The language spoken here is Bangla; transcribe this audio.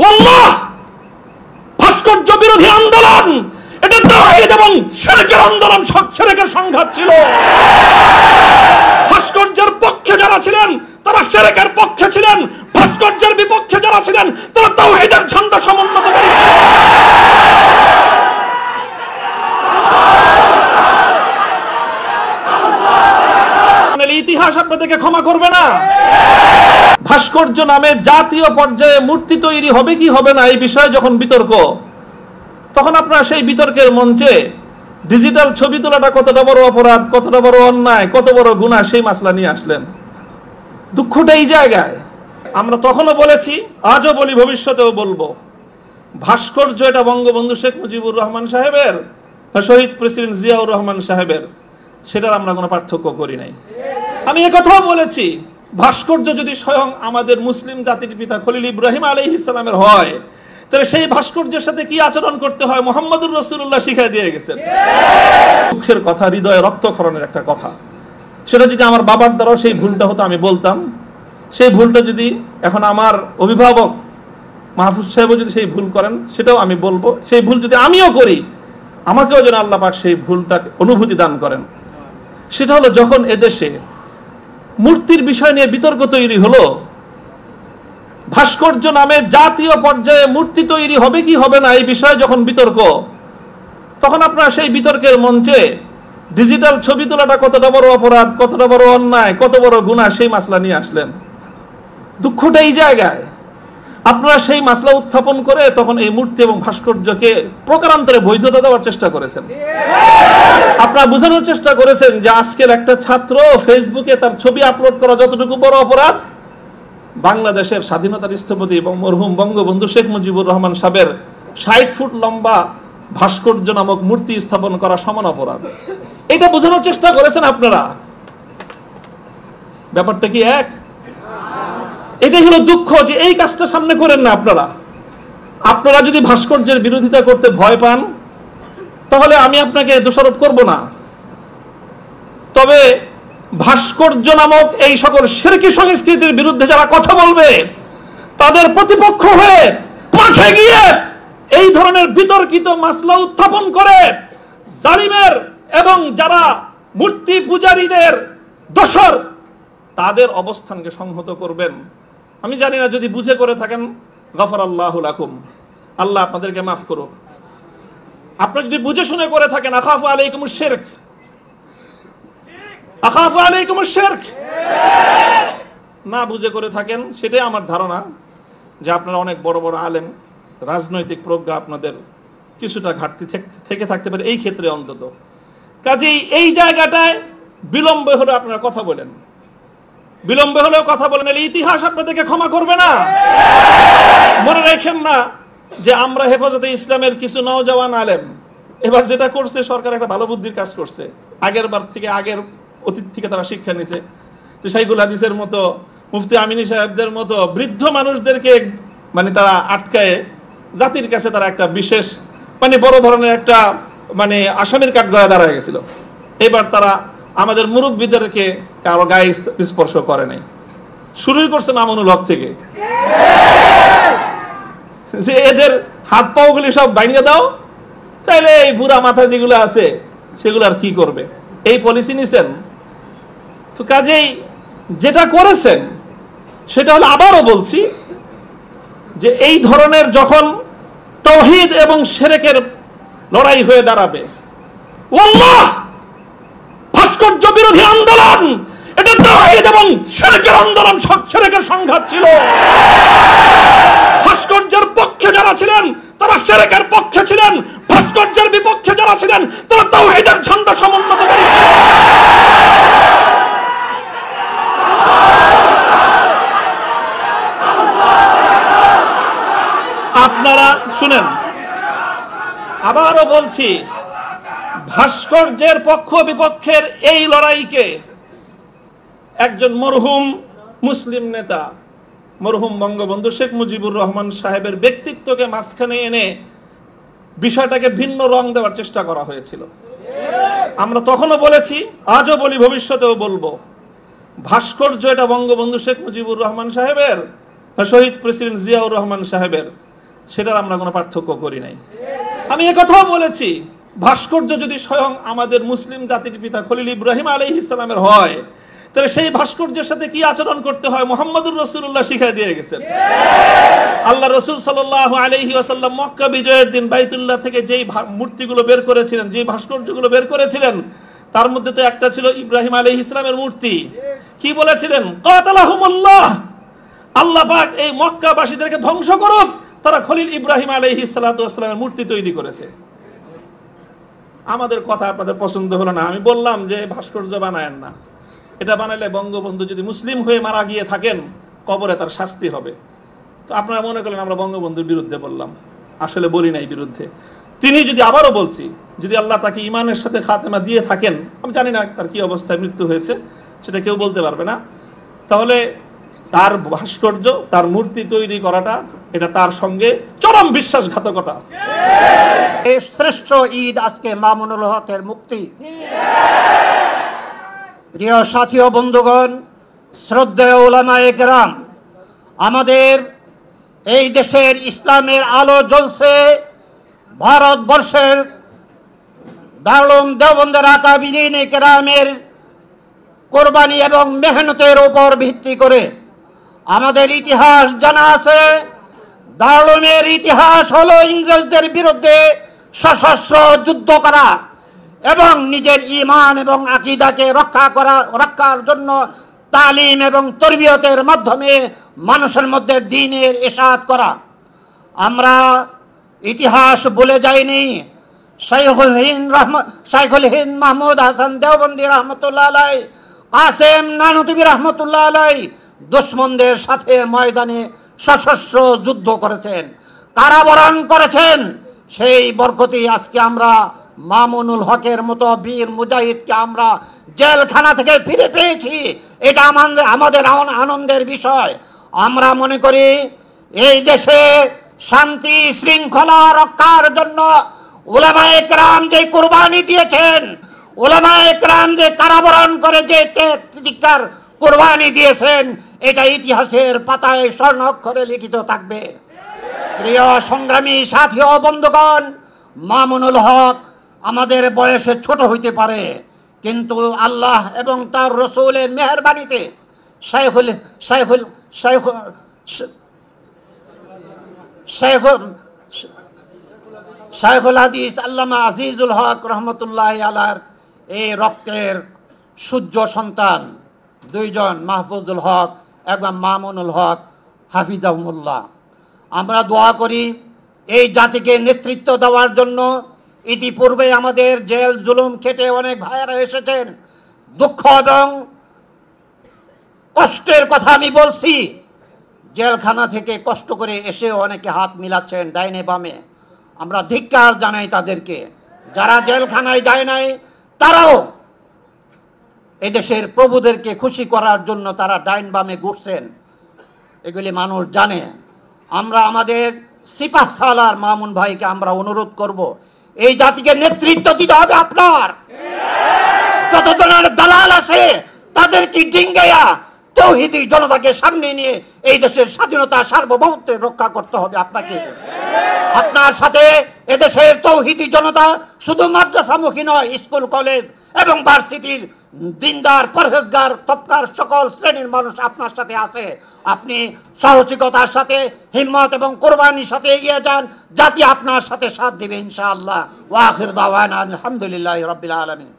ওয়াল্লাহ ভাস্কর্য বিরোধী আন্দোলন এটা তাওহীদ এবং শিরকের আন্দোলন, শিরকের সংঘাত ছিল। ভাস্কর্যের পক্ষে যারা ছিলেন তারা শিরকের পক্ষে ছিলেন, ভাস্কর্যের বিপক্ষে যারা ছিলেন তারা তাওহীদের ঝান্ডা সমুন্নতকারী। ইতিহাস আপনাদেরকে ক্ষমা করবে না। ভাস্কর্য নামে জাতীয় পর্যায়ে মূর্তি তৈরি হবে কি হবে না এই বিষয়ে যখন বিতর্ক, তখন আপনারা সেই বিতর্কের মঞ্চে ডিজিটাল ছবি তোলাটা কতটা বড় অপরাধ, কতটা বড় অন্যায়, কত বড় গুনাহ সেই মাসলা নিয়ে আসলেন। দুঃখটা এই জায়গায়। আমরা তখনও বলেছি, আজও বলি, ভবিষ্যতেও বলবো, ভাস্কর্য এটা বঙ্গবন্ধু শেখ মুজিবুর রহমান সাহেবের, শহীদ প্রেসিডেন্ট জিয়াউর রহমান সাহেবের, সেটার আমরা কোনো পার্থক্য করি নাই। আমি একথাও বলেছি, ভাস্কর্য যদি স্বয়ং আমাদের মুসলিম জাতির পিতা খলিল ইব্রাহিম আলাইহিস সালামের হয়, তাহলে সেই ভাস্কর্যের সাথে কি আচরণ করতে হয় মুহাম্মদুর রাসূলুল্লাহ শিখিয়ে দিয়ে গেছেন। দুঃখের কথা, হৃদয়ে রক্তক্ষরণের একটা কথা। সেটা যদি আমার বাবার দ্বারা সেই ভুলটা হতো আমি বলতাম, সেই ভুলটা যদি এখন আমার অভিভাবক মাহফুজ সাহেবও যদি সেই ভুল করেন সেটাও আমি বলবো। সেই ভুল যদি আমিও করি, আমাকেও যেন আল্লাহ পাক সেই ভুলটাকে অনুভূতি দান করেন। সেটা হলো যখন এদেশে মূর্তির বিষয় নিয়ে বিতর্ক তৈরি হলো, ভাস্কর্য নামে জাতীয় পর্যায়ে মূর্তি তৈরি হবে কি হবে না এই বিষয়ে যখন বিতর্ক, তখন আপনারা সেই বিতর্কের মঞ্চে ডিজিটাল ছবি তোলাটা কতটা বড় অপরাধ, কতটা বড় অন্যায়, কত বড় গুনাহ সেই মাসলা নিয়ে আসলেন। দুঃখটা এই জায়গায়। আপনারা সেই মাসলা উত্থাপন করে তখন এই মূর্তি এবং ভাস্কর্যকে প্রকারান্তরে বৈধতা দেওয়ার চেষ্টা করেছেন। আপনারা বোঝানোর চেষ্টা করেছেন যে আজকের একটা ছাত্র ফেসবুকে তার ছবি আপলোড করা যতটুকু বড় অপরাধ, বাংলাদেশের স্বাধীনতার স্থপতি এবং মরহুম বঙ্গবন্ধু শেখ মুজিবুর রহমান সাহেবের 60 ফুট লম্বা ভাস্কর্য নামক মূর্তি স্থাপন করা সমান অপরাধ। এটা বোঝানোর চেষ্টা করেছেন আপনারা। ব্যাপারটা কি এক? এটাই হলো দুঃখ যে এই কাজটা সামনে করেন না আপনারা। আপনারা যদি ভাস্কর্যের বিরোধিতা করতে ভয় পান তাহলে আমি আপনাকে দোষারোপ করব না, তবে ভাস্কর্য নামক এই সকল শিরকি সংস্কৃতির বিরুদ্ধে যারা কথা বলবে তাদের প্রতিপক্ষ হয়ে মাঠে গিয়ে এই ধরনের বিতর্কিত মাসলা উত্থাপন করে জালিমের এবং যারা মূর্তি পূজারীদের দোসর তাদের অবস্থানকে সংহত করবেন। আমি জানি না, যদি বুঝে করে থাকেন গফরাল্লাহু লাকুম, আল্লাহ আপনাদেরকে মাফ করুক। আপনি যদি বুঝে শুনে করে থাকেন, আখাফু আলাইকুমুশ শিরক, আখাফু আলাইকুমুশ শিরক, না বুঝে করে থাকেন, সেটাই আমার ধারণা যে আপনারা অনেক বড় বড় আলেম, রাজনৈতিক প্রজ্ঞা আপনাদের কিছুটা ঘাটতি থেকে থাকতে পারে এই ক্ষেত্রে অন্তত। কাজেই এই জায়গাটায় বিলম্ব হলে আপনারা কথা বলেন, বিলম্ব হলেও কথা বলেন, ইতিহাস আপনাদেরকে ক্ষমা করবে না। মনে রাখেন না যে আমরা হেফাজতে ইসলামের কিছু নওজওয়ান আলেম এবার যেটা করছে, সরকার একটা ভালো বুদ্ধির কাজ করছে। আগের বার থেকে, আগের অতীত থেকে তারা শিক্ষা নিছে। তো শাইখুল হাদিসের মতো, মুফতি আমিনী সাহেবদের মতো বৃদ্ধ মানুষদেরকে মানে তারা আটকায় জাতির কাছে তারা একটা বিশেষ মানে বড় ধরনের একটা মানে আসামির কাঠগড়ায় দাঁড়ায় গেছিল। এবার তারা আমাদের মুরব্বীদেরকে কারো গায়ে স্পর্শ করে নাই। শুরুই করছে মামুনুল হক থেকে, যে এদের হাত পাও গুলি সব ভাঙিয়ে দাও, তাইলে এই বুড়া মাথা যেগুলো আছে সেগুলো আর কি করবে, এই পলিসি নিছেন। তো কাজেই যেটা করেছেন সেটা হলো, আবারও বলছি, যে এই ধরনের যখন তাওহীদ এবং শিরকের লড়াই হয়ে দাঁড়াবে, আল্লাহ ভাস্কর্য বিরোধী আন্দোলন এটা তাওহীদ এবং শিরকের আন্দোলন, শিরকের সংঘাত ছিল। ভাস্কর্যের পক্ষে যারা ছিলেন তারা শিরকের পক্ষে ছিলেন, ভাস্কর্যের বিপক্ষে যারা ছিলেন তারা তাওহীদের ঝান্ডা সমুন্নতকারী। আপনারা শুনেন, আবারও বলছি, ভাস্কর্যের পক্ষ বিপক্ষের এই লড়াইকে একজন মরহুম মুসলিম নেতা, মরহুম বঙ্গবন্ধু শেখ মুজিবুর রহমান সাহেবের ব্যক্তিত্বকে মাঝখানে এনে বিষয়টাকে ভিন্ন রং দেওয়ার চেষ্টা করা হয়েছিল। আমরা তখনও বলেছি, আজও বলি, ভবিষ্যতেও বলবো, ভাস্কর্য এটা বঙ্গবন্ধু শেখ মুজিবুর রহমান সাহেবের, শহীদ প্রেসিডেন্ট জিয়াউর রহমান সাহেবের, সেটার আমরা কোনো পার্থক্য করি নাই। আমি একথাও বলেছি, ভাস্কর্য যদি স্বয়ং আমাদের মুসলিম জাতির পিতা খলিল ইব্রাহিম আলাইহিস সালামের হয়, তাহলে সেই ভাস্কর্যের সাথে কি আচরণ করতে হয় মুহাম্মদুর রাসূলুল্লাহ শিখিয়ে দিয়ে গেছেন। আল্লাহ রাসূল সাল্লাল্লাহু আলাইহি ওয়াসাল্লাম মক্কা বিজয়ের দিন বাইতুল্লাহ থেকে যেই মূর্তিগুলো বের করেছিলেন, যেই ভাস্কর্যগুলো বের করেছিলেন, তার মধ্যে তো একটা ছিল ইব্রাহিম আলাইহিস সালামের মূর্তি। কি বলেছিলেন? কাতালাহুমুল্লাহ, আল্লাহ পাক এই মক্কাবাসীদেরকে ধ্বংস করুক, তারা খলিল ইব্রাহিম আলাইহিস সালাতু ওয়াস সালামের মূর্তি তৈরি করেছে। আমাদের কথা আপনাদের পছন্দ হলো না, আমি বললাম যে ভাস্কর্য বানায়েন না, এটা বানাইলে বঙ্গবন্ধু যদি মুসলিম হয়ে মারা গিয়ে থাকেন কবরে তার শাস্তি হবে। তো আপনারা মনে করলেন আমরা বঙ্গবন্ধুর বিরুদ্ধে বললাম, আসলে বলি নাই বিরুদ্ধে। তিনি যদি, আবারও বলছি, যদি আল্লাহ তাকে ইমানের সাথে খাতেমা দিয়ে থাকেন, আমি জানি না তার কি অবস্থায় মৃত্যু হয়েছে, সেটা কেউ বলতে পারবে না, তাহলে তার ভাস্কর্য, তার মূর্তি তৈরি করাটা এটা তার সঙ্গে চরম বিশ্বাসঘাতকতা। শ্রেষ্ঠ ঈদ আজকে মামুনুল হকের মুক্তি। প্রিয় সাথী ও বন্ধুগণ, শ্রদ্ধেয় উলামায়ে কেরাম, আমাদের এই দেশের ইসলামের আলো জ্বলছে ভারতবর্ষের দারুল দেওবন্দের আকাবিরিনে কেরামের কোরবানি এবং মেহনতের উপর ভিত্তি করে। আমাদের ইতিহাস জানা আছে, দারুলের ইতিহাস হলো ইংরেজদের বিরুদ্ধে সশস্ত্র যুদ্ধ করা এবং নিজের ঈমান এবং আকীদাকে রক্ষার জন্য তালিম এবং তরবিয়তের মাধ্যমে মানুষের মধ্যে দ্বীনের ইরশাদ করা। আমরা ইতিহাস ভুলে যাইনি। শাইখুল হিন্দ মাহমুদ হাসান দেওবন্দি রহমতুল্লাহ আলাইহি, কাসেম নানুতুবি রহমতুল্লাহ আলাইহি দুশমনদের সাথে ময়দানে সশস্ত্র যুদ্ধ করেছেন, কারাবরণ করেছেন। সেই বরকতি আজকে আমরা মামুনুল হকের মতো বীর মুজাহিদকে আমরা জেলখানা থেকে ফিরে পেয়েছি। এটা আমাদের আনন্দের বিষয়। আমরা মনে করি এই দেশে শান্তি শৃঙ্খলা রক্ষার জন্য উলামায়ে কেরাম যে কুরবানি দিয়েছেন, উলামায়ে কেরাম যে কারাবরণ করে যে ত্যাগের কুরবানি দিয়েছেন, এটা ইতিহাসের পাতায় স্বর্ণ অক্ষরে লিখিত থাকবে। প্রিয় সংগ্রামী সাথী ও বন্ধুগণ, মামুনুল হক আমাদের বয়সে ছোট হইতে পারে, কিন্তু আল্লাহ এবং তার রসুলের মেহেরবানিতে শাইখুল হাদিস আল্লামা আজিজুল হক রহমতুল্লাহ আলাইহির এই রক্তের সূর্য সন্তান দুইজন, মাহফুজুল হক এবং মামুনুল হক হাফিজাহুমুল্লাহ। আমরা দোয়া করি এই জাতিকে নেতৃত্ব দেওয়ার জন্য। ইতিপূর্বে আমাদের জেল জুলুম খেটে অনেক ভাইয়েরা এসেছেন। দুঃখ এবং কষ্টের কথা আমি বলছি, জেলখানা থেকে কষ্ট করে এসে অনেকে হাত মিলাচ্ছেন ডাইনে বামে। আমরা ধিক্কার জানাই তাদেরকে। যারা জেলখানায় যায় নাই তারাও এদেশের প্রভুদেরকে খুশি করার জন্য তারা ডাইন বামে ঘুরছেন, এগুলি মানুষ জানে। আমরা আমাদের সিপাহ সালার মামুন ভাইকে আমরা অনুরোধ করব, এই জাতিকে নেতৃত্ব দিতে হবে আপনার। যত ধরনের দালাল আছে তাদেরকে ডিঙ্গাইয়া তৌহিদি জনতাকে সামনে নিয়ে এই দেশের স্বাধীনতা সার্বভৌমত্বের রক্ষা করতে হবে আপনাকে। আপনার সাথে এদেশের তৌহিদি জনতা শুধু মাদ্রাসামুখী নয়, স্কুল কলেজ এবং ভার্সিটির দিনদার পরহেজগার তবকার সকল শ্রেণীর মানুষ আপনার সাথে আছে। আপনি সাহসিকতার সাথে, হিম্মত এবং কোরবানির সাথে এগিয়ে যান, জাতি আপনার সাথে সাথ দিবে ইনশাআল্লাহ। ওয়া আখির দাওয়ানা আলহামদুলিল্লাহি রাব্বিল আলামিন।